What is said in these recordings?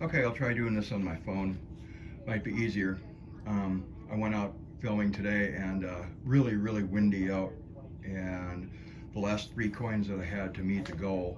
Okay, I'll try doing this on my phone. Might be easier. I went out filming today and really, really windy out. And the last 3 coins that I had to meet the goal,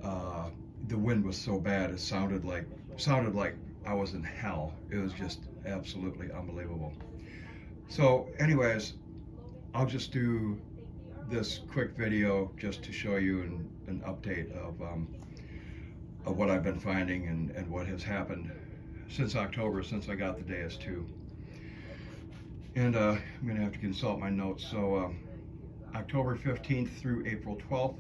uh, the wind was so bad it sounded like I was in hell. It was just absolutely unbelievable. So, anyways, I'll just do this quick video just to show you an update of what I've been finding and what has happened since October, since I got the Deus2. And I'm going to have to consult my notes. So October 15th through April 12th,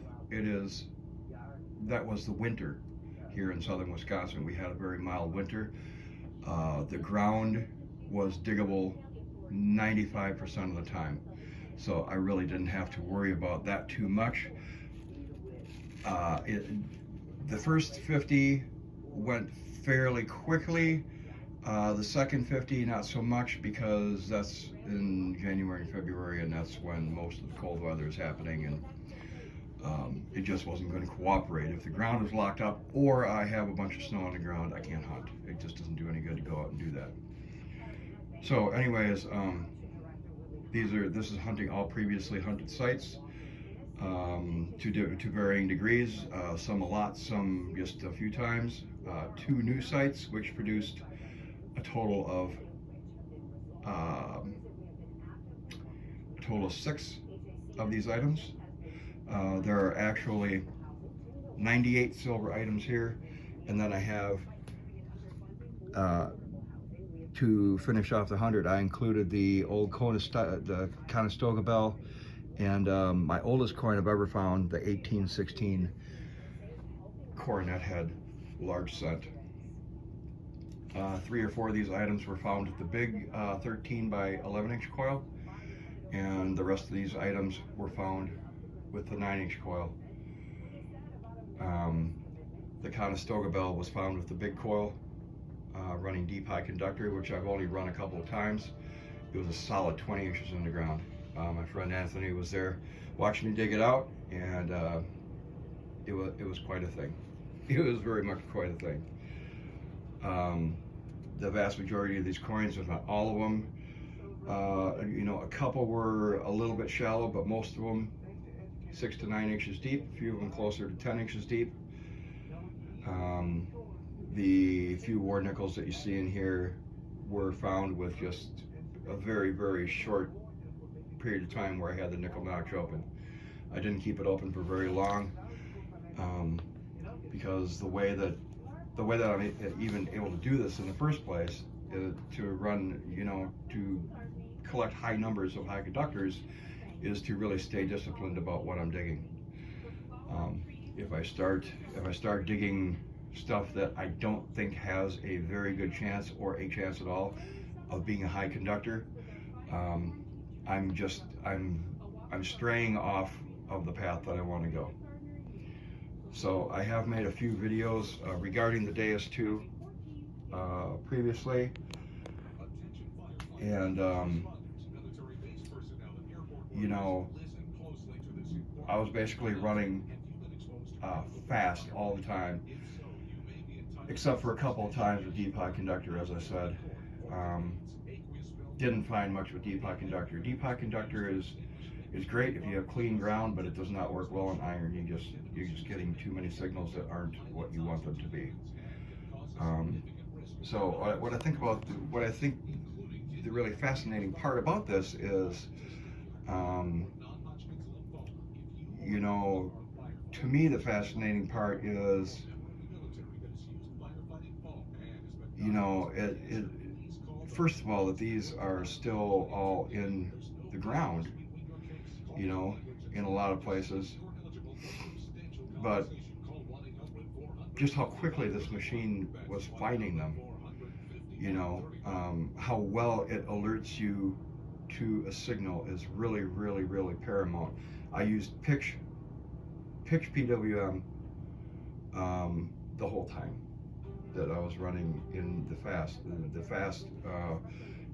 that was the winter here in southern Wisconsin. We had a very mild winter. The ground was diggable 95% of the time. So I really didn't have to worry about that too much. The first 50 went fairly quickly. The second 50, not so much, because that's in January and February, and that's when most of the cold weather is happening, and it just wasn't going to cooperate. If the ground is locked up, or I have a bunch of snow on the ground, I can't hunt. It just doesn't do any good to go out and do that. So, anyways, this is hunting all previously hunted sites. To varying degrees, some a lot, some just a few times. 2 new sites, which produced a total of 6 of these items. There are actually 98 silver items here, and then I have to finish off the 100. I included the old the Conestoga bell, and my oldest coin I've ever found, the 1816 coronet head large set. 3 or 4 of these items were found with the big 13 by 11 inch coil, and the rest of these items were found with the 9 inch coil. The Conestoga bell was found with the big coil, running deep high conductor, which I've only run a couple of times. It was a solid 20 inches in the ground. My friend Anthony was there watching me dig it out, and it was quite a thing. It was very much quite a thing. The vast majority of these coins, if not all of them, a couple were a little bit shallow, but most of them 6 to 9 inches deep, a few of them closer to 10 inches deep. The few war nickels that you see in here were found with just a very, very short period of time where I had the nickel notch open. I didn't keep it open for very long, because the way that I'm even able to do this in the first place is to run, to collect high numbers of high conductors, is to really stay disciplined about what I'm digging. If I start digging stuff that I don't think has a very good chance or a chance at all of being a high conductor, I'm straying off of the path that I want to go. So I have made a few videos regarding the Deus2 previously, and I was basically running fast all the time, except for a couple of times with deep high conductor, as I said. Didn't find much with deep high conductor. Deep high conductor is great if you have clean ground, but it does not work well in iron. You're just getting too many signals that aren't what you want them to be. So what I think the really fascinating part about this is, to me the fascinating part is, first of all, that these are still all in the ground, in a lot of places, but just how quickly this machine was finding them, how well it alerts you to a signal is really, really, really paramount. I used pitch PWM the whole time that I was running in the fast,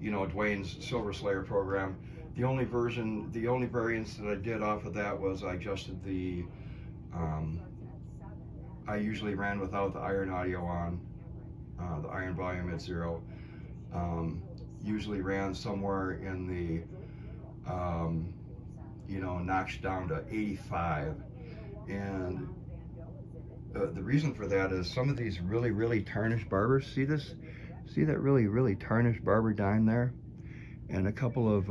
Dwayne's Silver Slayer program. The only variance that I did off of that was I adjusted the I usually ran without the iron audio on, the iron volume at 0. Usually ran somewhere in the, notched down to 85. And the reason for that is some of these really, really tarnished barbers, see this? See that really, really tarnished barber dime there? And a couple of,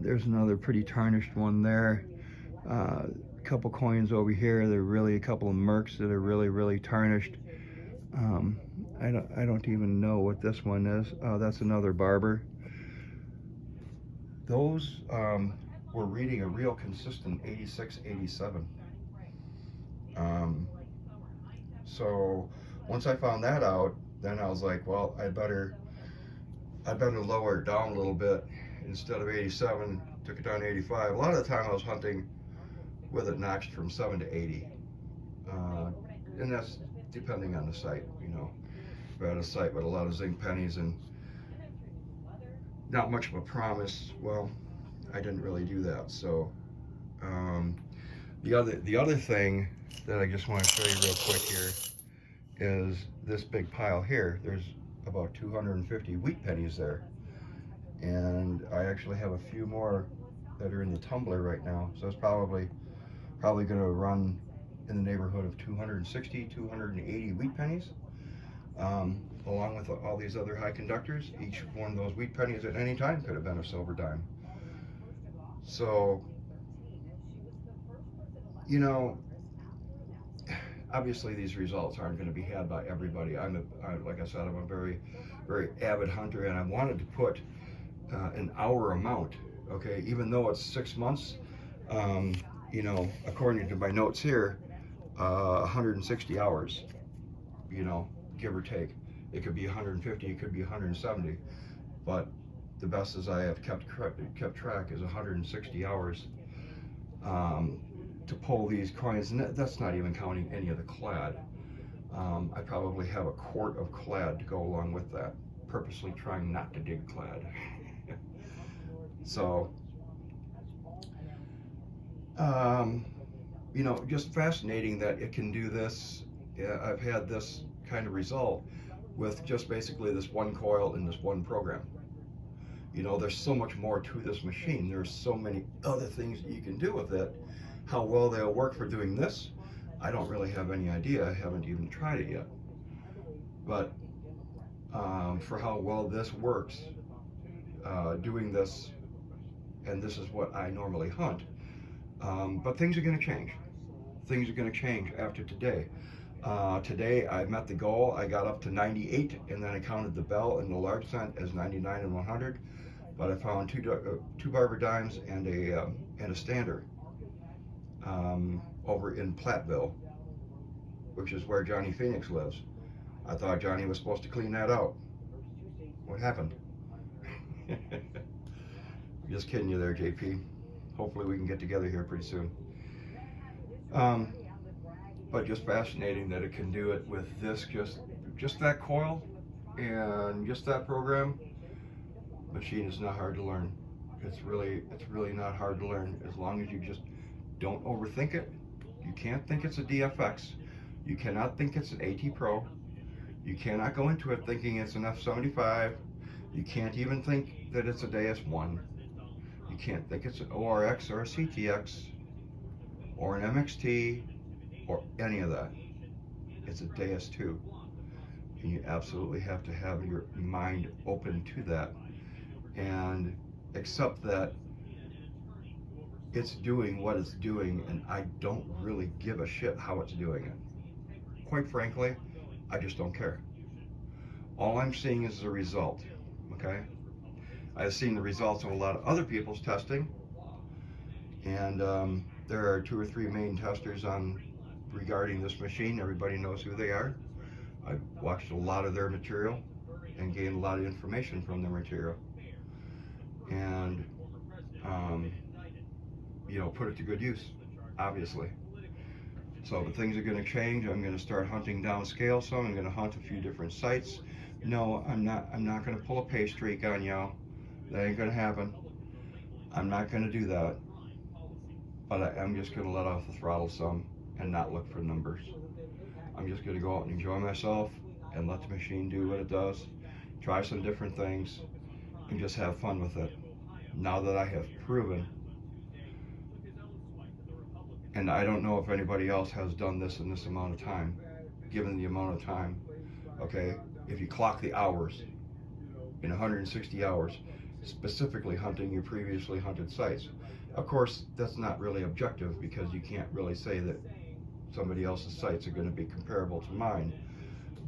there's another pretty tarnished one there. A couple coins over here. They're really a couple of mercs that are really, really tarnished. I don't even know what this one is. Oh, that's another barber. Those were reading a real consistent 86, 87. So once I found that out, then I was like, well, I better lower it down a little bit. Instead of 87, took it down to 85. A lot of the time I was hunting with it notched from 7 to 80. And that's depending on the site, If I had a site with a lot of zinc pennies and not much of a promise, well, I didn't really do that. So the other thing that I just want to show you real quick here is this big pile here. There's about 250 wheat pennies there, and I actually have a few more that are in the tumbler right now. So it's probably going to run in the neighborhood of 260, 280 wheat pennies, along with all these other high conductors. Each one of those wheat pennies at any time could have been a silver dime. So, obviously these results aren't going to be had by everybody. Like I said, I'm a very, very avid hunter, and I wanted to put an hour amount, okay, even though it's 6 months, according to my notes here, 160 hours, give or take. It could be 150, it could be 170, but the best as I have kept track is 160 hours to pull these coins, and that's not even counting any of the clad. I probably have a quart of clad to go along with that, purposely trying not to dig clad. So, just fascinating that it can do this. I've had this kind of result with just basically this one coil in this one program. There's so much more to this machine. There's so many other things that you can do with it. How well they'll work for doing this, I don't really have any idea. I haven't even tried it yet. But for how well this works, doing this, and this is what I normally hunt. But things are going to change. Things are going to change after today. Today I met the goal. I got up to 98, and then I counted the bell and the large cent as 99 and 100. But I found two barber dimes and a stander over in Platteville, which is where Johnny Phoenix lives. I thought Johnny was supposed to clean that out. What happened? Just kidding you there, JP. Hopefully we can get together here pretty soon. But just fascinating that it can do it with this, just that coil and just that program. Machine is not hard to learn. It's really not hard to learn, as long as you just don't overthink it. You can't think it's a DFX. You cannot think it's an AT Pro. You cannot go into it thinking it's an F75. You can't even think that it's a Deus 1. You can't think it's an ORX or a CTX or an MXT or any of that. It's a Deus 2. And you absolutely have to have your mind open to that and accept that it's doing what it's doing, and I don't really give a shit how it's doing it. Quite frankly, I just don't care. All I'm seeing is the result, okay? I've seen the results of a lot of other people's testing, and there are 2 or 3 main testers regarding this machine. Everybody knows who they are. I've watched a lot of their material and gained a lot of information from their material, and put it to good use, obviously. So, but things are going to change. I'm going to start hunting downscale some. I'm going to hunt a few different sites. No, I'm not going to pull a pay streak on y'all. That ain't going to happen. I'm not going to do that. But I am just going to let off the throttle some and not look for numbers. I'm just going to go out and enjoy myself and let the machine do what it does, try some different things, and just have fun with it. Now that I have proven, and I don't know if anybody else has done this in this amount of time, given the amount of time, okay, if you clock the hours, in 160 hours, specifically hunting your previously hunted sites. Of course, that's not really objective because you can't really say that somebody else's sites are going to be comparable to mine,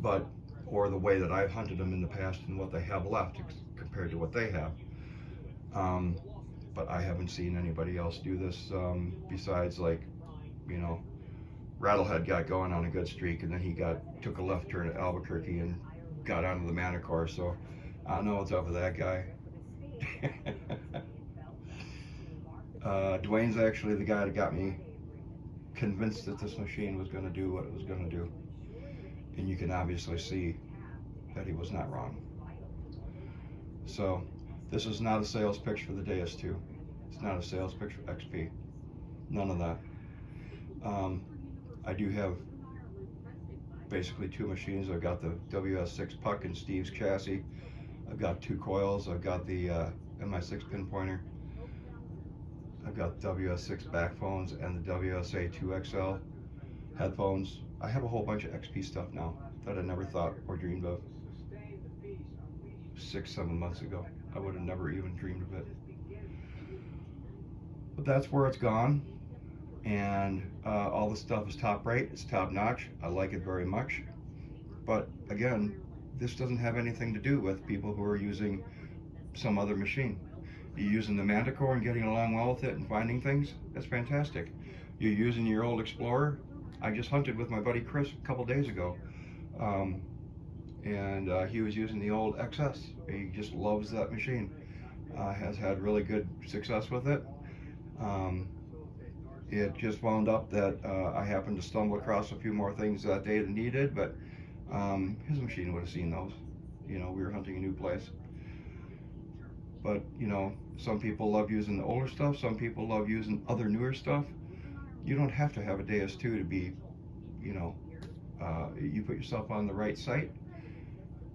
but or the way that I've hunted them in the past and what they have left compared to what they have. But I haven't seen anybody else do this besides, like, you know, Rattlehead got going on a good streak, and then he took a left turn at Albuquerque and got onto the Manticore. So I don't know what's up with that guy. Dwayne's actually the guy that got me convinced that this machine was going to do what it was going to do, and you can obviously see that he was not wrong. So this is not a sales pitch for the Deus2. It's not a sales pitch for XP. None of that. I do have basically two machines. I've got the WS6 puck and Steve's chassis. I've got two coils. I've got the MI6 pinpointer. I've got WS6 backphones and the WSA 2XL headphones. I have a whole bunch of XP stuff now that I never thought or dreamed of 6-7 months ago. I would have never even dreamed of it. But that's where it's gone. And all the stuff is top rate, it's top notch. I like it very much. But again, this doesn't have anything to do with people who are using some other machine. You're using the Manticore and getting along well with it and finding things, that's fantastic. You're using your old Explorer. I just hunted with my buddy Chris a couple days ago. And he was using the old XS. He just loves that machine. Has had really good success with it. It just wound up that I happened to stumble across a few more things that day than he did, but his machine would have seen those. You know, we were hunting a new place. But, you know, some people love using the older stuff, some people love using other newer stuff. You don't have to have a Deus2 to be, you know, you put yourself on the right site.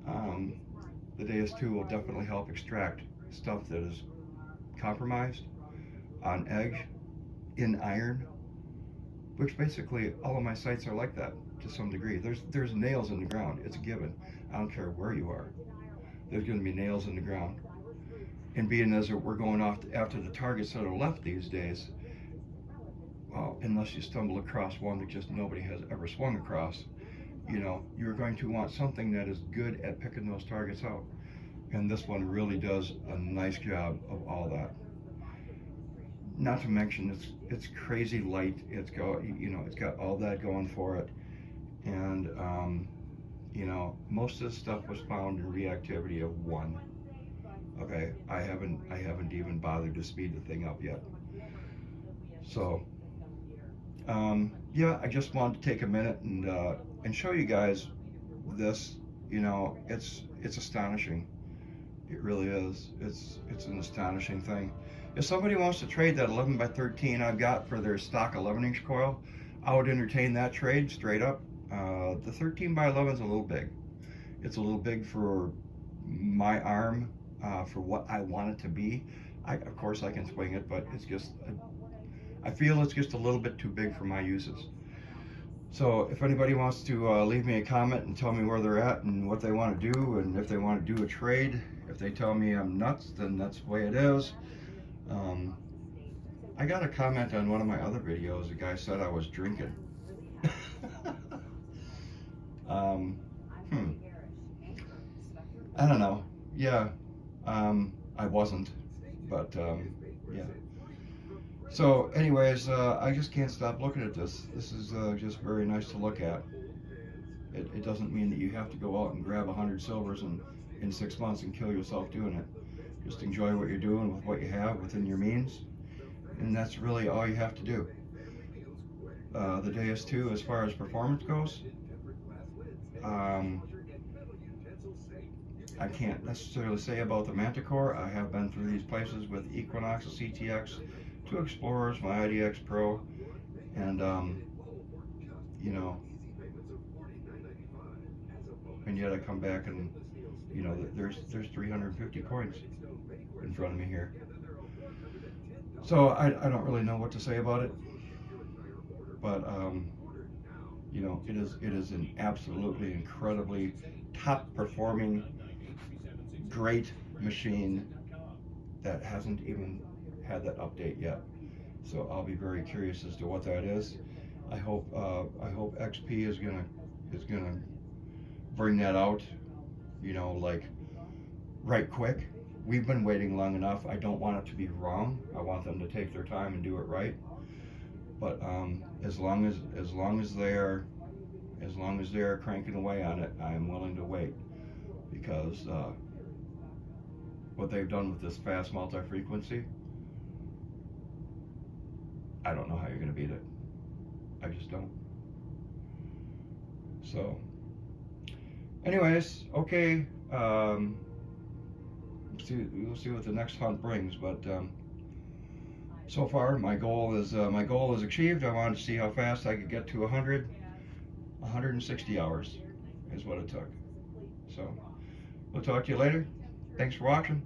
The Deus2 will definitely help extract stuff that is compromised, on edge, in iron, which basically all of my sites are like that to some degree. There's nails in the ground. It's a given. I don't care where you are. There's going to be nails in the ground. And being as we're going off after the targets that are left these days, well, unless you stumble across one that just nobody has ever swung across, you know, you're going to want something that is good at picking those targets out. And this one really does a nice job of all that. Not to mention it's crazy light. It's got all that going for it. And you know, most of this stuff was found in reactivity of 1. Okay, I haven't even bothered to speed the thing up yet. So yeah, I just wanted to take a minute and show you guys this. You know, it's astonishing. It really is. It's an astonishing thing. If somebody wants to trade that 11x13 I've got for their stock 11-inch coil, I would entertain that trade straight up. The 13x11 is a little big. It's a little big for my arm, for what I want it to be. Of course I can swing it, but it's just, I feel it's just a little bit too big for my uses. So if anybody wants to leave me a comment and tell me where they're at and what they want to do, and if they want to do a trade, if they tell me I'm nuts, then that's the way it is. I got a comment on one of my other videos. A guy said I was drinking. I don't know. Yeah, I wasn't, but yeah. So anyways, I just can't stop looking at this. This is just very nice to look at. It doesn't mean that you have to go out and grab 100 silvers in 6 months and kill yourself doing it. Just enjoy what you're doing with what you have within your means, and that's really all you have to do. The Deus2, as far as performance goes, I can't necessarily say about the Manticore. I have been through these places with Equinox, a CTX, 2 Explorers, my IDX Pro, and you know, and yet I come back and, you know, there's 350 coins in front of me here. So I don't really know what to say about it, but you know, it is an absolutely incredibly top performing, great machine that hasn't even had that update yet. So I'll be very curious as to what that is. I hope XP is gonna bring that out, you know, like right quick. We've been waiting long enough. I don't want it to be wrong. I want them to take their time and do it right. But as long as they're cranking away on it, I'm willing to wait because what they've done with this fast multi-frequency, I don't know how you're going to beat it. I just don't. So, anyways, okay. We'll see what the next hunt brings. But so far, my goal is achieved. I wanted to see how fast I could get to 160 hours is what it took. So, we'll talk to you later. Thanks for watching.